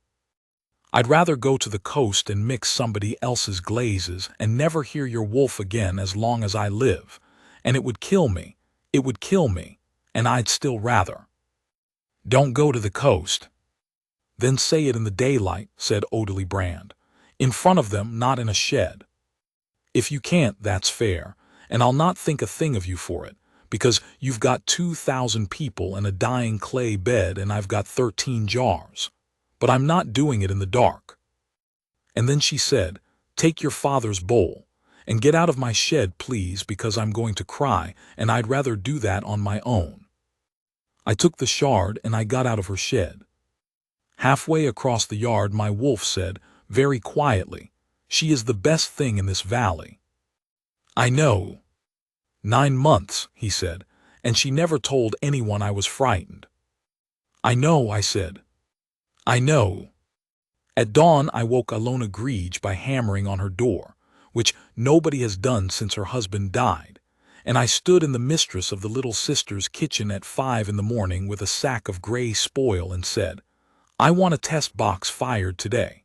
I'd rather go to the coast and mix somebody else's glazes and never hear your wolf again as long as I live. And it would kill me. It would kill me. And I'd still rather. Don't go to the coast. Then say it in the daylight, said Odeley Brand. In front of them, not in a shed. If you can't, that's fair, and I'll not think a thing of you for it. because you've got 2,000 people and a dying clay bed and I've got 13 jars. But I'm not doing it in the dark." And then she said, "Take your father's bowl and get out of my shed, please, because I'm going to cry and I'd rather do that on my own." I took the shard and I got out of her shed. Halfway across the yard, my wolf said, very quietly, "She is the best thing in this valley." "I know." "9 months," he said, "and she never told anyone I was frightened." "I know," I said. "I know." At dawn I woke Alona Greege by hammering on her door, which nobody has done since her husband died, and I stood in the mistress of the little sister's kitchen at 5 in the morning with a sack of gray spoil and said, "I want a test box fired today."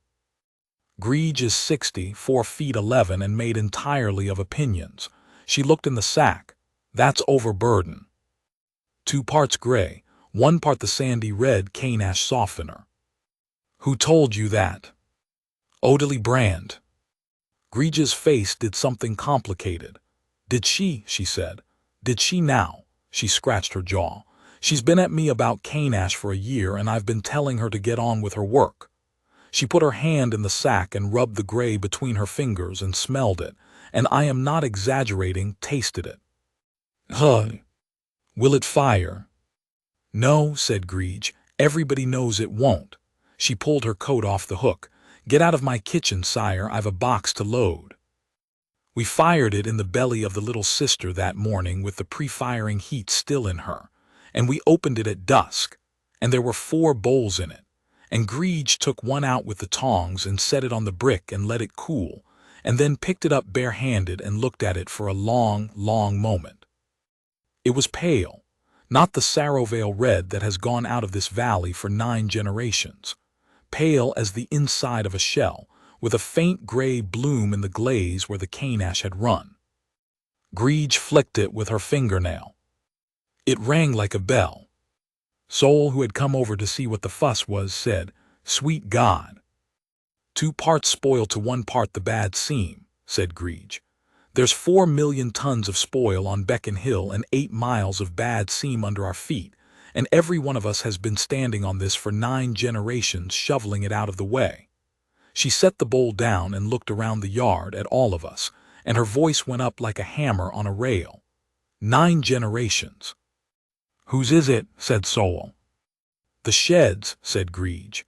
Greege is 60, 4 feet 11 and made entirely of opinions. She looked in the sack. "That's overburden. 2 parts gray, 1 part the sandy red cane ash softener." "Who told you that?" "Odalie Brand." Greege's face did something complicated. "Did she?" she said. "Did she now?" She scratched her jaw. "She's been at me about cane ash for a year and I've been telling her to get on with her work." She put her hand in the sack and rubbed the gray between her fingers and smelled it, and I am not exaggerating, tasted it. "Huh. Will it fire?" "No," said Greege. "Everybody knows it won't." She pulled her coat off the hook. "Get out of my kitchen, sire, I've a box to load." We fired it in the belly of the little sister that morning with the pre-firing heat still in her, and we opened it at dusk, and there were 4 bowls in it, and Greege took one out with the tongs and set it on the brick and let it cool, and then picked it up barehanded and looked at it for a long, long moment. It was pale, not the Sarovale red that has gone out of this valley for 9 generations, pale as the inside of a shell, with a faint gray bloom in the glaze where the cane ash had run. Greege flicked it with her fingernail. It rang like a bell. Sol, who had come over to see what the fuss was, said, "Sweet God." 2 parts spoil to 1 part the bad seam," said Greege. "There's 4 million tons of spoil on Beacon Hill and 8 miles of bad seam under our feet, and every one of us has been standing on this for 9 generations shoveling it out of the way." She set the bowl down and looked around the yard at all of us, and her voice went up like a hammer on a rail. 9 generations. "Whose is it?" said Sol. "The shed's," said Greege.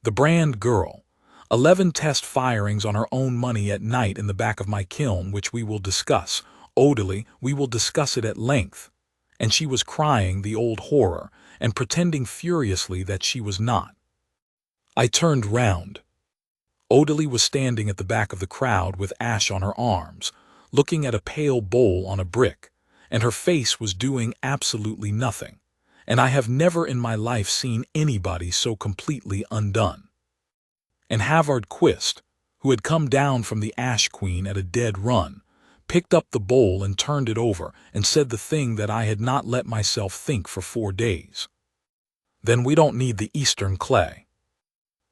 "The Brand girl. 11 test firings on her own money at night in the back of my kiln, which we will discuss. Odalie, we will discuss it at length." And she was crying, the old horror, and pretending furiously that she was not. I turned round. Odalie was standing at the back of the crowd with ash on her arms, looking at a pale bowl on a brick, and her face was doing absolutely nothing, and I have never in my life seen anybody so completely undone. And Havard Quist, who had come down from the Ash Queen at a dead run, picked up the bowl and turned it over and said the thing that I had not let myself think for 4 days. "Then we don't need the Eastern clay."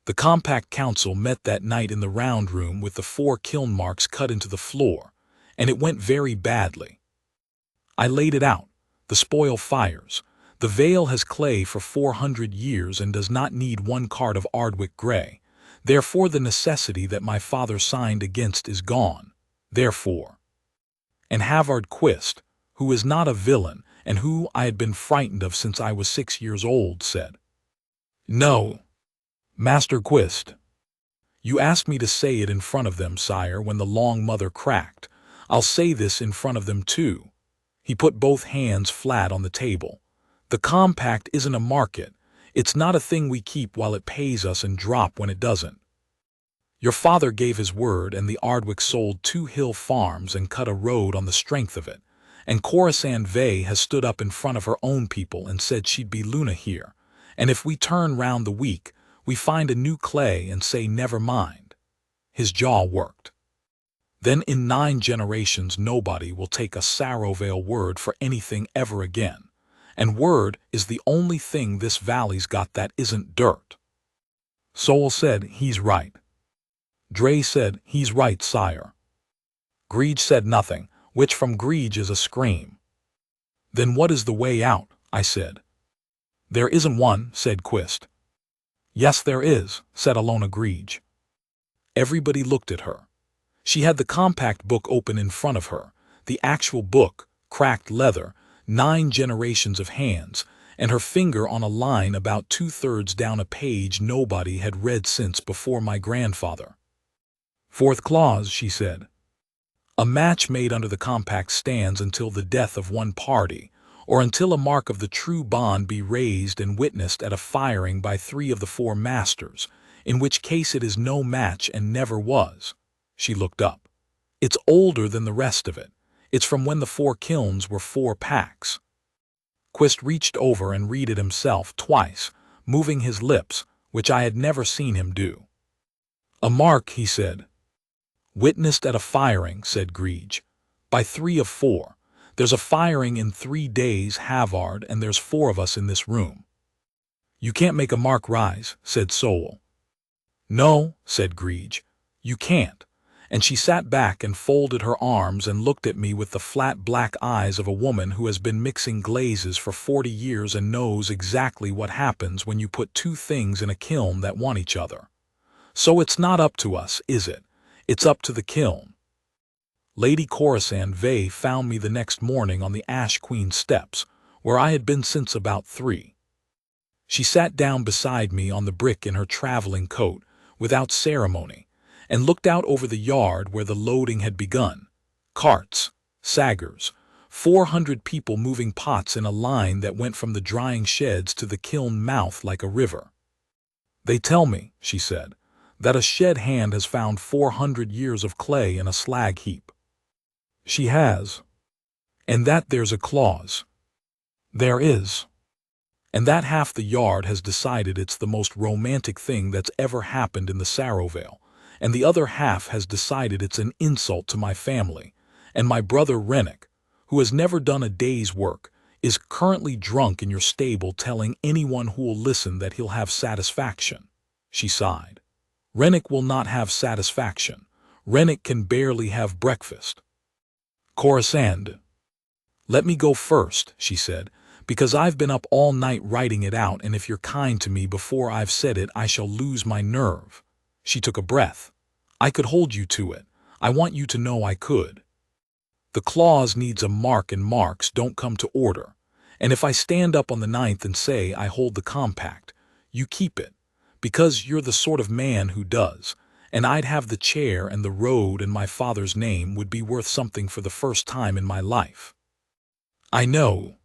The Compact Council met that night in the round room with the 4 kiln marks cut into the floor, and it went very badly. I laid it out. The spoil fires. The Vale has clay for 400 years and does not need 1 cart of Ardwick Grey. Therefore the necessity that my father signed against is gone. Therefore. And Havard Quist, who is not a villain and who I had been frightened of since I was 6 years old, said, "No, Master Quist. You asked me to say it in front of them, sire, when the Long Mother cracked. I'll say this in front of them too." He put both hands flat on the table. "The compact isn't a market. It's not a thing we keep while it pays us and drop when it doesn't. Your father gave his word, and the Ardwick sold 2 hill farms and cut a road on the strength of it, and Corisande Vey has stood up in front of her own people and said she'd be Luna here, and if we turn round the week, we find a new clay and say never mind." His jaw worked. "Then in 9 generations nobody will take a Sarovale word for anything ever again, and word is the only thing this valley's got that isn't dirt." Sol said, "He's right." Dre said, "He's right, sire." Greege said nothing, which from Greege is a scream. Then what is the way out? I said. There isn't one, said Quist. Yes, there is, said Alona Greige. Everybody looked at her. She had the compact book open in front of her, the actual book, cracked leather, 9 generations of hands, and her finger on a line about 2/3 down a page nobody had read since before my grandfather. Fourth clause, she said. A match made under the compact stands until the death of one party, or until a mark of the true bond be raised and witnessed at a firing by 3 of the 4 masters, in which case it is no match and never was. She looked up. It's older than the rest of it. It's from when the 4 kilns were 4 packs. Quist reached over and read it himself twice, moving his lips, which I had never seen him do. A mark, he said. Witnessed at a firing, said Greige. By 3 of 4. There's a firing in 3 days, Havard, and there's 4 of us in this room. You can't make a mark rise, said Sowell. No, said Greige. You can't. And she sat back and folded her arms and looked at me with the flat black eyes of a woman who has been mixing glazes for 40 years and knows exactly what happens when you put 2 things in a kiln that want each other. So it's not up to us, is it? It's up to the kiln. Lady Corisande Vey found me the next morning on the Ash Queen steps, where I had been since about 3. She sat down beside me on the brick in her traveling coat, without ceremony, and looked out over the yard where the loading had begun. Carts, saggers, 400 people moving pots in a line that went from the drying sheds to the kiln mouth like a river. They tell me, she said, that a shed hand has found 400 years of clay in a slag heap. She has. And that there's a clause. There is. And that half the yard has decided it's the most romantic thing that's ever happened in the Sarovale, and the other half has decided it's an insult to my family, and my brother Rennick, who has never done a day's work, is currently drunk in your stable telling anyone who will listen that he'll have satisfaction. She sighed. Rennick will not have satisfaction. Rennick can barely have breakfast. Corisande. Let me go first, she said, because I've been up all night writing it out, and if you're kind to me before I've said it I shall lose my nerve. She took a breath. I could hold you to it. I want you to know I could. The clause needs a mark, and marks don't come to order. And if I stand up on the 9th and say I hold the compact, you keep it, because you're the sort of man who does, and I'd have the chair and the road, and my father's name would be worth something for the first time in my life. I know.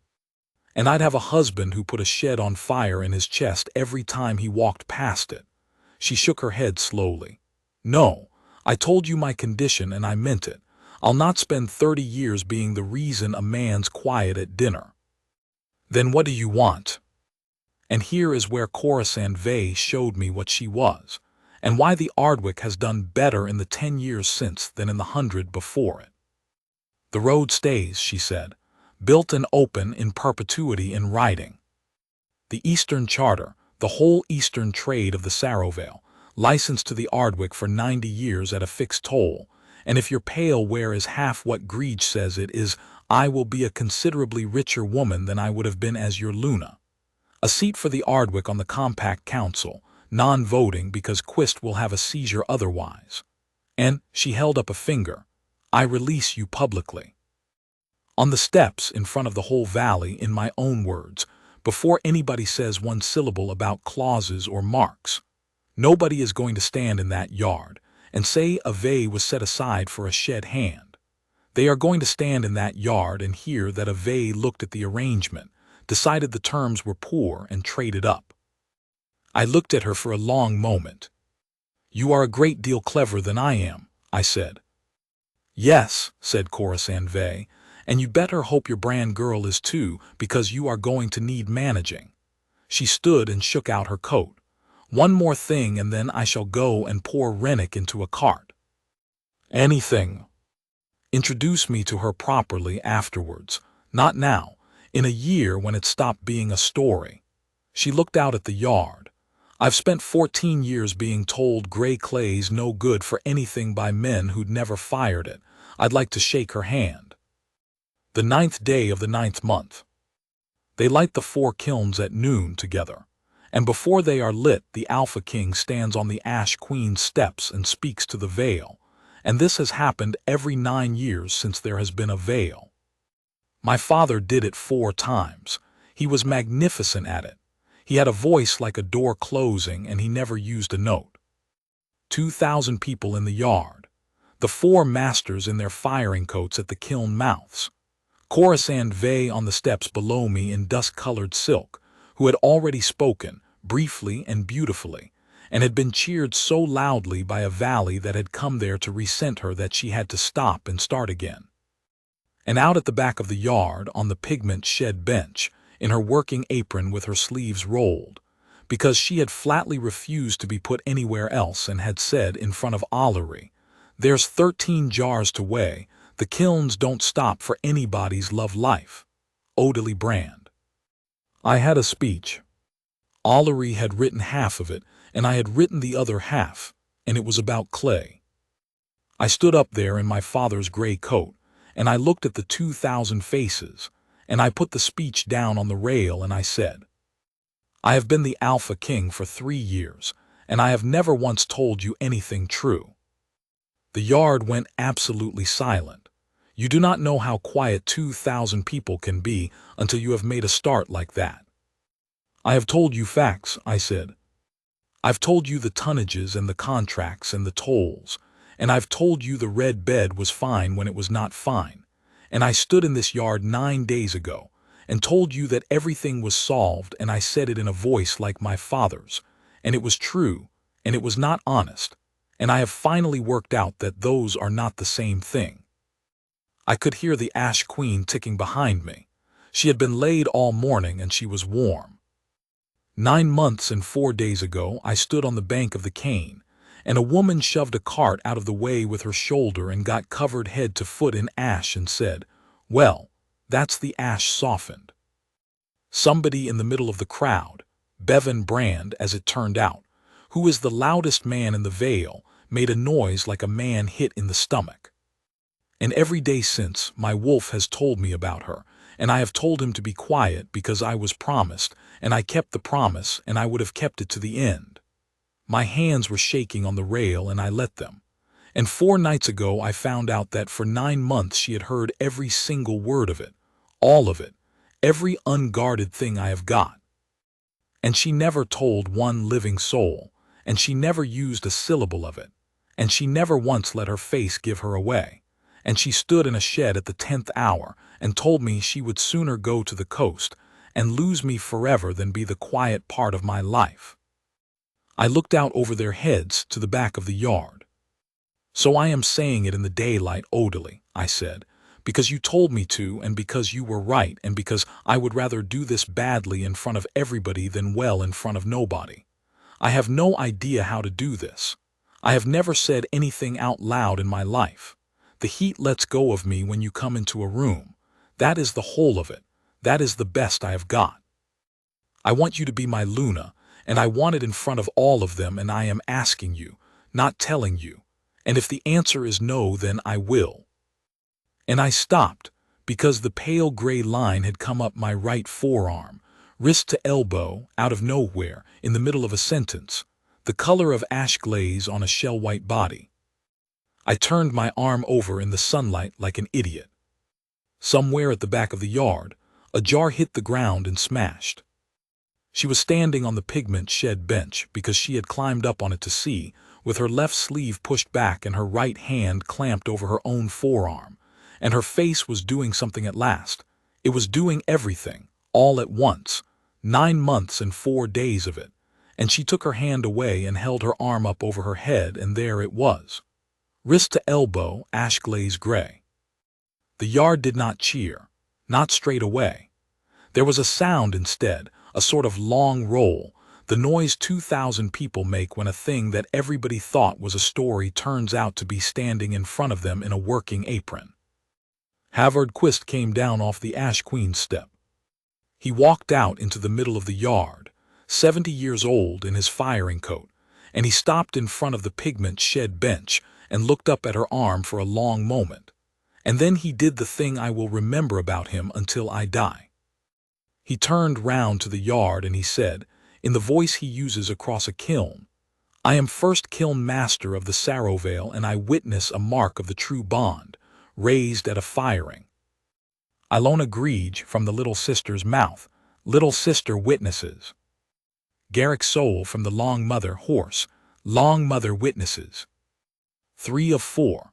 And I'd have a husband who put a shed on fire in his chest every time he walked past it. She shook her head slowly. No, I told you my condition and I meant it. I'll not spend 30 years being the reason a man's quiet at dinner. Then what do you want? And here is where Corisande Vey showed me what she was, and why the Ardwick has done better in the 10 years since than in the 100 before it. The road stays, she said, built and open in perpetuity in writing. The Eastern Charter, the whole Eastern trade of the Sarovale, licensed to the Ardwick for 90 years at a fixed toll, and if your pale ware is half what Greige says it is, I will be a considerably richer woman than I would have been as your Luna. A seat for the Ardwick on the Compact Council, non-voting because Quist will have a seizure otherwise. And, she held up a finger, I release you publicly. On the steps in front of the whole valley, in my own words, before anybody says one syllable about clauses or marks. Nobody is going to stand in that yard and say a Vey was set aside for a shed hand. They are going to stand in that yard and hear that a Vey looked at the arrangement, decided the terms were poor, and traded up. I looked at her for a long moment. You are a great deal cleverer than I am, I said. Yes, said Corisande Vey, and you better hope your brand girl is too, because you are going to need managing. She stood and shook out her coat. One more thing and then I shall go and pour Rennick into a cart. Anything. Introduce me to her properly afterwards, not now, in a year when it stopped being a story. She looked out at the yard. I've spent 14 years being told gray clay's no good for anything by men who'd never fired it. I'd like to shake her hand. The 9th day of the 9th month. They light the 4 kilns at noon together, and before they are lit the Alpha King stands on the Ash Queen's steps and speaks to the veil, and this has happened every 9 years since there has been a veil. My father did it 4 times. He was magnificent at it. He had a voice like a door closing, and he never used a note. 2,000 people in the yard. The 4 masters in their firing coats at the kiln mouths. Corisande Vey on the steps below me in dust-colored silk, who had already spoken, briefly and beautifully, and had been cheered so loudly by a valley that had come there to resent her that she had to stop and start again. And out at the back of the yard, on the pigment shed bench, in her working apron with her sleeves rolled, because she had flatly refused to be put anywhere else and had said in front of Ollery, "There's 13 jars to weigh. The kilns don't stop for anybody's love life." Odalie Brand. I had a speech. Ollery had written half of it, and I had written the other half, and it was about clay. I stood up there in my father's gray coat, and I looked at the 2,000 faces, and I put the speech down on the rail and I said, "I have been the Alpha King for 3 years, and I have never once told you anything true." The yard went absolutely silent. You do not know how quiet 2,000 people can be until you have made a start like that. "I have told you facts," I said. "I've told you the tonnages and the contracts and the tolls, and I've told you the red bed was fine when it was not fine, and I stood in this yard 9 days ago and told you that everything was solved, and I said it in a voice like my father's, and it was true, and it was not honest, and I have finally worked out that those are not the same thing." I could hear the Ash Queen ticking behind me. She had been laid all morning and she was warm. 9 months and 4 days ago I stood on the bank of the Cane, and a woman shoved a cart out of the way with her shoulder and got covered head to foot in ash and said, "Well, that's the ash softened." Somebody in the middle of the crowd, Bevan Brand as it turned out, who is the loudest man in the Vale, made a noise like a man hit in the stomach. And every day since, my wolf has told me about her, and I have told him to be quiet because I was promised, and I kept the promise, and I would have kept it to the end. My hands were shaking on the rail and I let them. And 4 nights ago I found out that for 9 months she had heard every single word of it, all of it, every unguarded thing I have got. And she never told one living soul, and she never used a syllable of it, and she never once let her face give her away. And she stood in a shed at the 10th hour and told me she would sooner go to the coast and lose me forever than be the quiet part of my life. I looked out over their heads to the back of the yard. "So I am saying it in the daylight, Odalie," I said, "because you told me to, and because you were right, and because I would rather do this badly in front of everybody than well in front of nobody. I have no idea how to do this. I have never said anything out loud in my life. The heat lets go of me when you come into a room. That is the whole of it. That is the best I have got. I want you to be my Luna, and I want it in front of all of them, and I am asking you, not telling you. And if the answer is no, then I will." And I stopped, because the pale gray line had come up my right forearm, wrist to elbow, out of nowhere, in the middle of a sentence, the color of ash glaze on a shell-white body. I turned my arm over in the sunlight like an idiot. Somewhere at the back of the yard, a jar hit the ground and smashed. She was standing on the pigment shed bench because she had climbed up on it to see, with her left sleeve pushed back and her right hand clamped over her own forearm, and her face was doing something at last. It was doing everything, all at once, 9 months and 4 days of it, and she took her hand away and held her arm up over her head, and there it was. Wrist to elbow, ash glaze gray. The yard did not cheer, not straight away. There was a sound instead, a sort of long roll, the noise 2,000 people make when a thing that everybody thought was a story turns out to be standing in front of them in a working apron. Havard Quist came down off the Ash Queen's step. He walked out into the middle of the yard, 70 years old in his firing coat, and he stopped in front of the pigment shed bench and looked up at her arm for a long moment. And then he did the thing I will remember about him until I die. He turned round to the yard and he said, in the voice he uses across a kiln, I am first kiln master of the Sarovale, and I witness a mark of the true bond, raised at a firing. Ilona Grege from the little sister's mouth, little sister witnesses. Garrick Soul from the long mother horse, long mother witnesses. 3 of 4.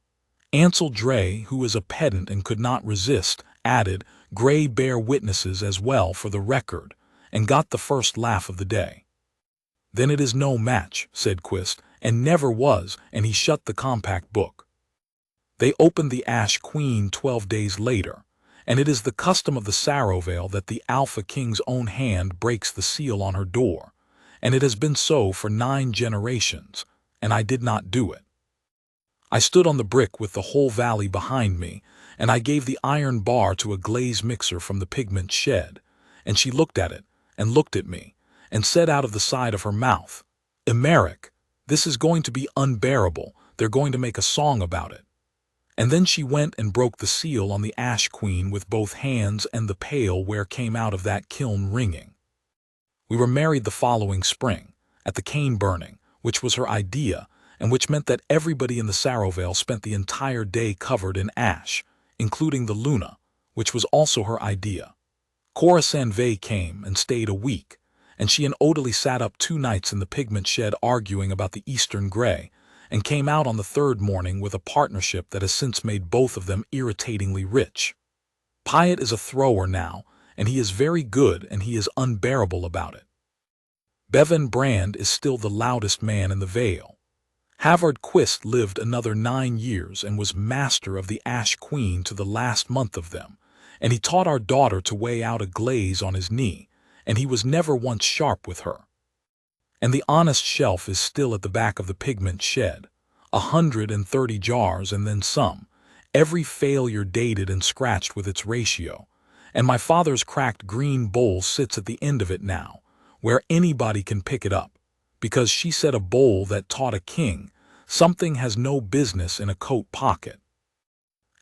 Ansel Dre, who is a pedant and could not resist, added, Grey bear witnesses as well for the record, and got the first laugh of the day. Then it is no match, said Quist, and never was, and he shut the compact book. They opened the Ash Queen 12 days later, and it is the custom of the Sarovale that the Alpha King's own hand breaks the seal on her door, and it has been so for 9 generations, and I did not do it. I stood on the brick with the whole valley behind me, and I gave the iron bar to a glaze mixer from the pigment shed, and she looked at it, and looked at me, and said out of the side of her mouth, Emeric, this is going to be unbearable, they're going to make a song about it. And then she went and broke the seal on the Ash Queen with both hands, and the pail where came out of that kiln ringing. We were married the following spring, at the cane burning, which was her idea, and which meant that everybody in the Sarovale spent the entire day covered in ash, including the Luna, which was also her idea. Cora Sanvey came and stayed a week, and she and Odalie sat up 2 nights in the pigment shed arguing about the Eastern Grey, and came out on the 3rd morning with a partnership that has since made both of them irritatingly rich. Pyatt is a thrower now, and he is very good, and he is unbearable about it. Bevan Brand is still the loudest man in the Vale. Havard Quist lived another 9 years and was master of the Ash Queen to the last month of them, and he taught our daughter to weigh out a glaze on his knee, and he was never once sharp with her. And the honest shelf is still at the back of the pigment shed, 130 jars and then some, every failure dated and scratched with its ratio, and my father's cracked green bowl sits at the end of it now, where anybody can pick it up, because she said a bowl that taught a king something has no business in a coat pocket.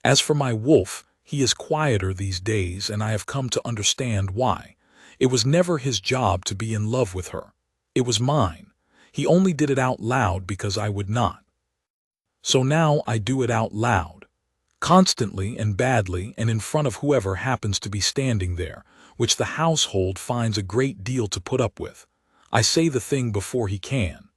As for my wolf, he is quieter these days, and I have come to understand why. It was never his job to be in love with her. It was mine. He only did it out loud because I would not. So now I do it out loud, constantly and badly, and in front of whoever happens to be standing there, which the household finds a great deal to put up with. I say the thing before he can.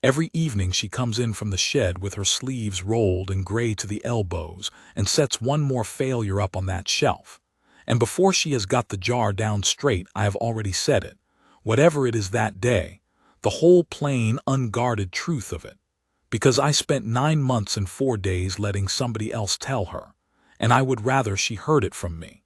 Every evening she comes in from the shed with her sleeves rolled and gray to the elbows and sets one more failure up on that shelf. And before she has got the jar down straight, I have already said it, whatever it is that day, the whole plain, unguarded truth of it, because I spent 9 months and 4 days letting somebody else tell her, and I would rather she heard it from me.